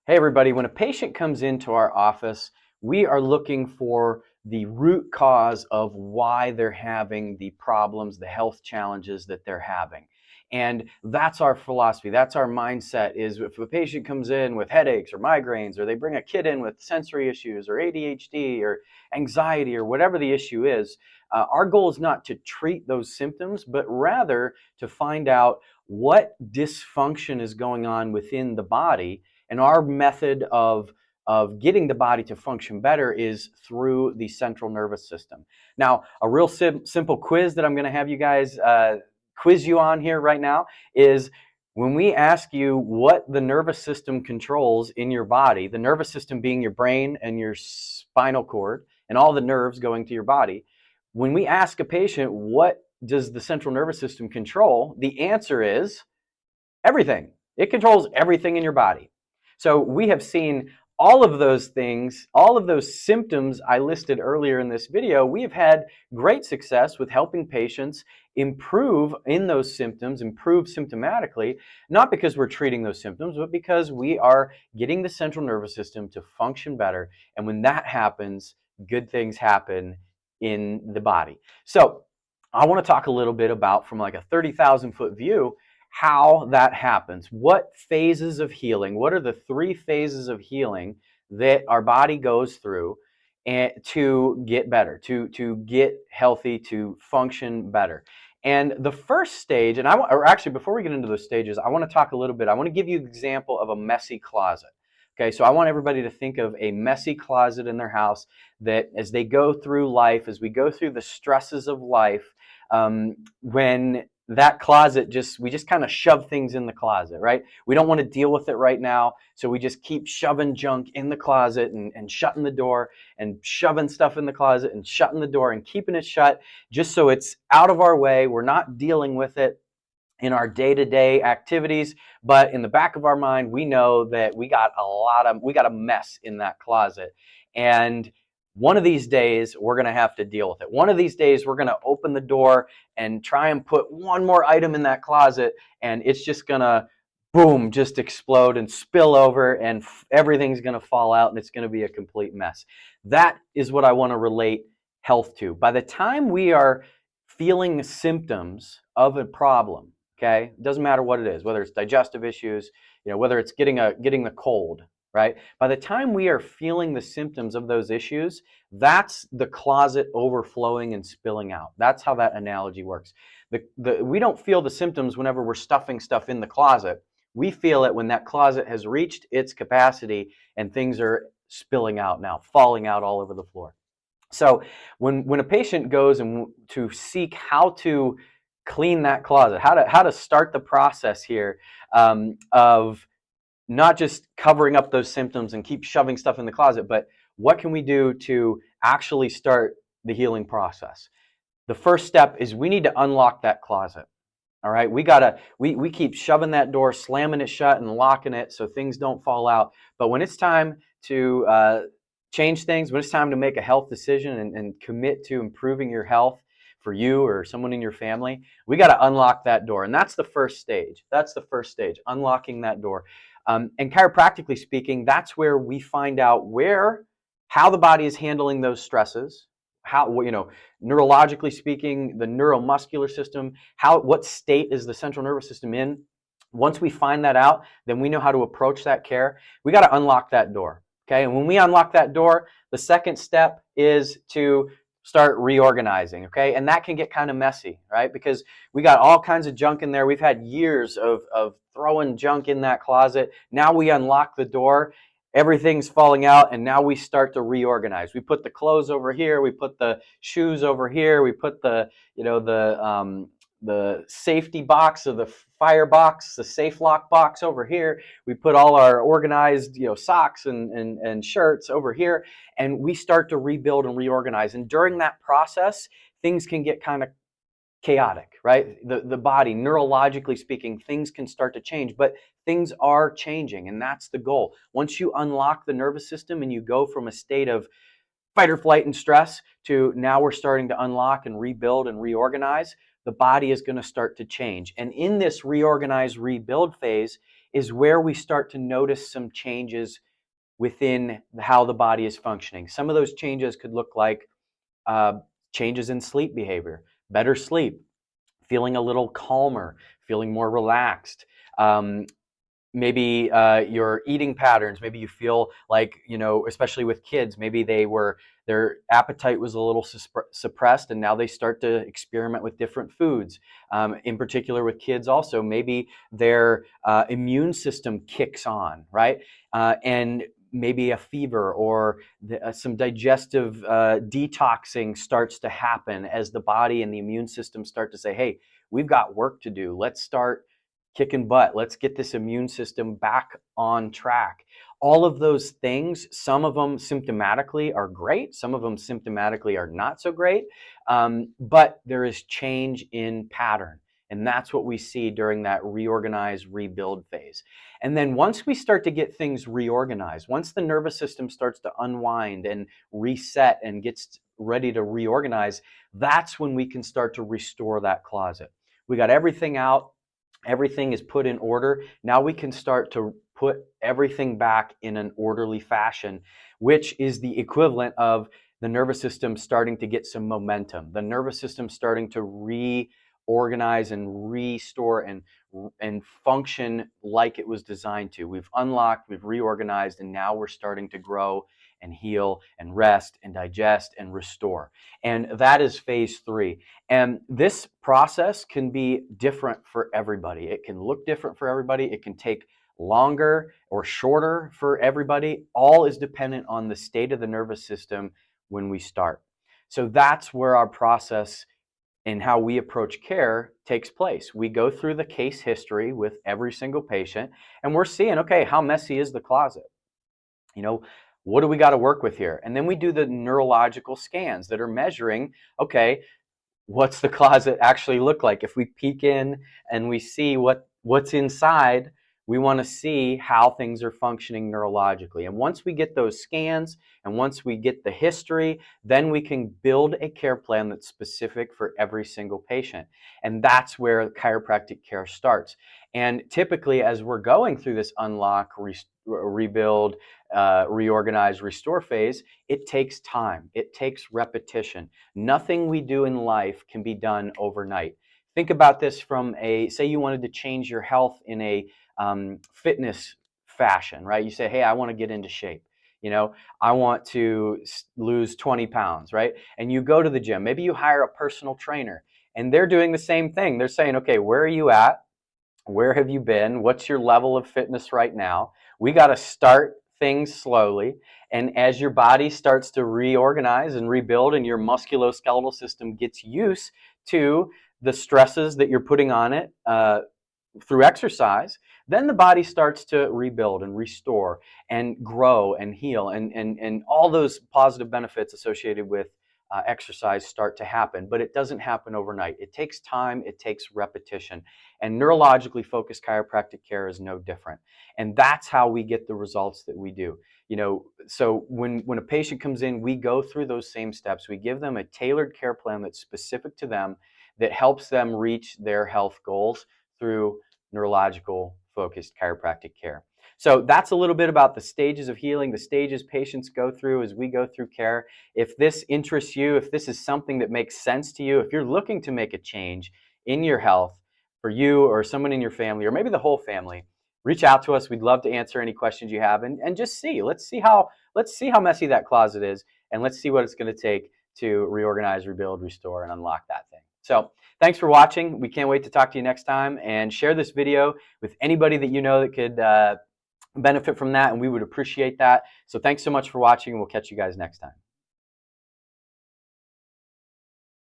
Hey everybody, when a patient comes into our office, we are looking for the root cause of why they're having the problems, the health challenges that they're having. And that's our philosophy, that's our mindset, is if a patient comes in with headaches or migraines, or they bring a kid in with sensory issues or ADHD or anxiety or whatever the issue is, our goal is not to treat those symptoms, but rather to find out what dysfunction is going on within the body. And our method of getting the body to function better is through the central nervous system. Now, a real simple quiz that I'm going to have you guys quiz you on here right now is when we ask you what the nervous system controls in your body, the nervous system being your brain and your spinal cord and all the nerves going to your body. When we ask a patient, what does the central nervous system control? The answer is everything. It controls everything in your body. So we have seen all of those things, all of those symptoms I listed earlier in this video. We have had great success with helping patients improve in those symptoms, improve symptomatically, not because we're treating those symptoms, but because we are getting the central nervous system to function better. And when that happens, good things happen in the body. So I want to talk a little bit about, from like a 30,000 foot view, how that happens. What phases of healing, what are the 3 phases of healing that our body goes through and to get better, to get healthy, to function better. And the first stage, or actually before we get into those stages, I want to talk a little bit, I want to give you an example of a messy closet. Okay, so I want everybody to think of a messy closet in their house that as they go through life, as we go through the stresses of life, when that closet we just kind of shove things in the closet, right? We don't want to deal with it right now, so we just keep shoving junk in the closet and shutting the door and shoving stuff in the closet and shutting the door and keeping it shut just so it's out of our way. We're not dealing with it in our day-to-day activities, but in the back of our mind, we know that we got a mess in that closet. And one of these days, we're going to have to deal with it. One of these days, we're going to open the door and try and put one more item in that closet, and it's just going to, boom, just explode and spill over, and everything's going to fall out, and it's going to be a complete mess. That is what I want to relate health to. By the time we are feeling symptoms of a problem, okay, it doesn't matter what it is, whether it's digestive issues, whether it's getting the cold, right? By the time we are feeling the symptoms of those issues, that's the closet overflowing and spilling out. That's how that analogy works. We don't feel the symptoms whenever we're stuffing stuff in the closet. We feel it when that closet has reached its capacity and things are spilling out now, falling out all over the floor. So when a patient goes to seek how to clean that closet, how to start the process here of not just covering up those symptoms and keep shoving stuff in the closet, but what can we do to actually start the healing process? The first step is we need to unlock that closet. All right, we keep shoving that door, slamming it shut and locking it so things don't fall out. But when it's time to change things, when it's time to make a health decision and commit to improving your health for you or someone in your family, we got to unlock that door. And that's the first stage. That's the first stage, unlocking that door. And chiropractically speaking, that's where we find out how the body is handling those stresses, neurologically speaking, the neuromuscular system, what state is the central nervous system in. Once we find that out, then we know how to approach that care. We got to unlock that door. Okay, and when we unlock that door, the second step is to start reorganizing, okay? And that can get kind of messy, right? Because we got all kinds of junk in there. We've had years of throwing junk in that closet. Now we unlock the door, everything's falling out, and now we start to reorganize. We put the clothes over here, we put the shoes over here, we put the safety box or the fire box, the safe lock box over here. We put all our organized, socks and shirts over here, and we start to rebuild and reorganize. And during that process, things can get kind of chaotic, right? The body, neurologically speaking, things can start to change, but things are changing, and that's the goal. Once you unlock the nervous system and you go from a state of fight or flight and stress to now we're starting to unlock and rebuild and reorganize, the body is going to start to change. And in this reorganize, rebuild phase is where we start to notice some changes within how the body is functioning. Some of those changes could look like uh, changes in sleep behavior, better sleep, feeling a little calmer, feeling more relaxed. Maybe your eating patterns, maybe you feel like, especially with kids, maybe their appetite was a little suppressed, and now they start to experiment with different foods. In particular with kids also, maybe their immune system kicks on, right? And maybe a fever or some digestive detoxing starts to happen as the body and the immune system start to say, hey, we've got work to do. Let's start kicking butt. Let's get this immune system back on track. All of those things, some of them symptomatically are great, some of them symptomatically are not so great, but there is change in pattern. And that's what we see during that reorganize, rebuild phase. And then once we start to get things reorganized, once the nervous system starts to unwind and reset and gets ready to reorganize, that's when we can start to restore that closet. We got everything out. Everything is put in order. Now we can start to put everything back in an orderly fashion, which is the equivalent of the nervous system starting to get some momentum, the nervous system starting to reorganize and restore and function like it was designed to. We've unlocked, we've reorganized, and now we're starting to grow and heal and rest and digest and restore. And that is phase 3. And this process can be different for everybody. It can look different for everybody. It can take longer or shorter for everybody. All is dependent on the state of the nervous system when we start. So that's where our process and how we approach care takes place. We go through the case history with every single patient, and we're seeing, okay, how messy is the closet? What do we got to work with here? And then we do the neurological scans that are measuring, okay, what's the closet actually look like? If we peek in and we see what's inside, we want to see how things are functioning neurologically. And once we get those scans and once we get the history, then we can build a care plan that's specific for every single patient. And that's where chiropractic care starts. And typically, as we're going through this unlock, rebuild, reorganize, restore phase, it takes time. It takes repetition. Nothing we do in life can be done overnight. Think about this from say you wanted to change your health in a fitness fashion, right? You say, hey, I want to get into shape. I want to lose 20 pounds, right? And you go to the gym. Maybe you hire a personal trainer and they're doing the same thing. They're saying, okay, where are you at? Where have you been? What's your level of fitness right now? We got to start things slowly. And as your body starts to reorganize and rebuild and your musculoskeletal system gets used to the stresses that you're putting on it through exercise, then the body starts to rebuild and restore and grow and heal. And all those positive benefits associated with exercise start to happen, but it doesn't happen overnight. It takes time, it takes repetition. And neurologically focused chiropractic care is no different. And that's how we get the results that we do. So when a patient comes in, we go through those same steps. We give them a tailored care plan that's specific to them, that helps them reach their health goals through neurological focused chiropractic care. So that's a little bit about the stages of healing, the stages patients go through as we go through care. If this interests you, if this is something that makes sense to you, if you're looking to make a change in your health for you or someone in your family, or maybe the whole family, reach out to us. We'd love to answer any questions you have and just see. Let's see how messy that closet is, and let's see what it's going to take to reorganize, rebuild, restore, and unlock that thing. So thanks for watching. We can't wait to talk to you next time, and share this video with anybody that you know that could benefit from that, and we would appreciate that. So thanks so much for watching, and we'll catch you guys next time.